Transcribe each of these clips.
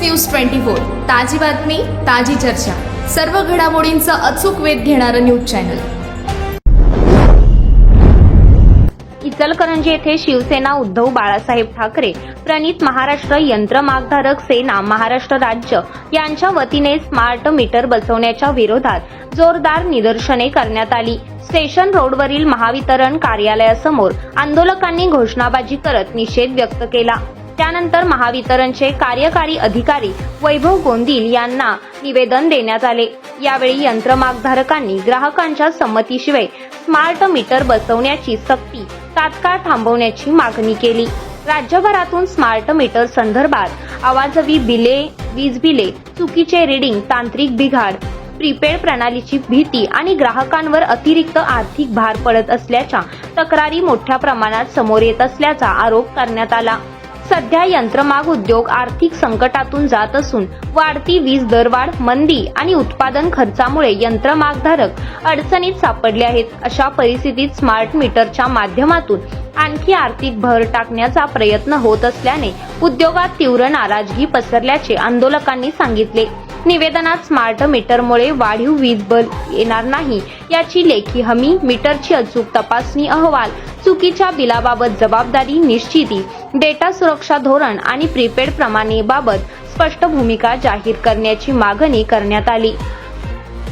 News 24 ताजी बातमी ताजी चर्चा सर्व घडामोडींचा अचूक वेध घेणारं न्यूज चॅनल। इचलकरंजी येथे शिवसेना उद्धव बाळासाहेब ठाकरे प्रणित महाराष्ट्र यंत्रमागधारक सेना महाराष्ट्र राज्य यांच्या वतीने स्मार्ट मीटर बसवण्याच्या विरोधात जोरदार निदर्शने करण्यात आली। स्टेशन रोडवरील महावितरण कार्यालयासमोर आंदोलकांनी घोषणाबाजी करत निषेध व्यक्त केला। त्यानंतर महावितरणचे कार्यकारी अधिकारी वैभव गोंदिल यांना निवेदन देण्यात आले। यावेळी यंत्रमागधारकांनी ग्राहकांच्या संमतीशिवाय स्मार्ट मीटर बसवण्याची सक्ती तात्काळ थांबवण्याची मागणी केली। राज्यभरातून स्मार्ट मीटर संदर्भात आवाजवी बिले, वीज बिले, चुकीचे रीडिंग, तांत्रिक बिघाड, प्रीपेड प्रणालीची भीती आणि ग्राहकांवर अतिरिक्त आर्थिक भार पडत असल्याच्या तक्रारी मोठ्या प्रमाणात समोर येत असल्याचा आरोप करण्यात आला। सध्या यंत्रमाग उद्योग आर्थिक संकटातून जात असून वाढती वीज दरवाढ, मंदी आणि उत्पादन खर्चामुळे यंत्रमागधारक अडचणीत सापडले आहेत। अशा परिस्थितीत स्मार्ट मीटरच्या माध्यमातून आणखी आर्थिक भर टाकण्याचा प्रयत्न होत असल्याने उद्योगात तीव्र नाराजगी पसरल्याचे आंदोलकांनी सांगितले। निवेदनात स्मार्ट मीटरमुळे वाढीव वीज बिल येणार नाही याची लेखी हमी, मीटरची अचूक तपासणी अहवाल, चुकीच्या बिलाबाबत जबाबदारी निश्चिती, डेटा सुरक्षा धोरण आणि प्रीपेड प्रमाणेबाबत स्पष्ट भूमिका जाहीर करण्याची मागणी करण्यात आली।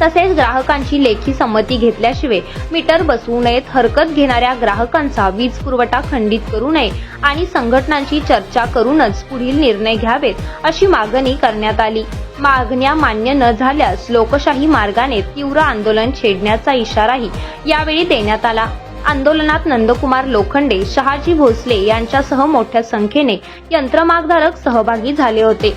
तसेच ग्राहकांची लेखी संमती घेतल्याशिवाय मीटर बसवू नयेत, हरकत घेणाऱ्या ग्राहकांचा वीज पुरवठा खंडित करू नये आणि संघटनांची चर्चा करूनच पुढील निर्णय घ्यावेत अशी मागणी करण्यात आली। मागण्या मान्य न झाल्यास लोकशाही मार्गाने तीव्र आंदोलन छेडण्याचा इशाराही यावेळी देण्यात आला। आंदोलनात नंदकुमार लोखंडे, शहाजी भोसले यांच्यासह मोठ्या संख्येने यंत्रमागधारक सहभागी झाले होते।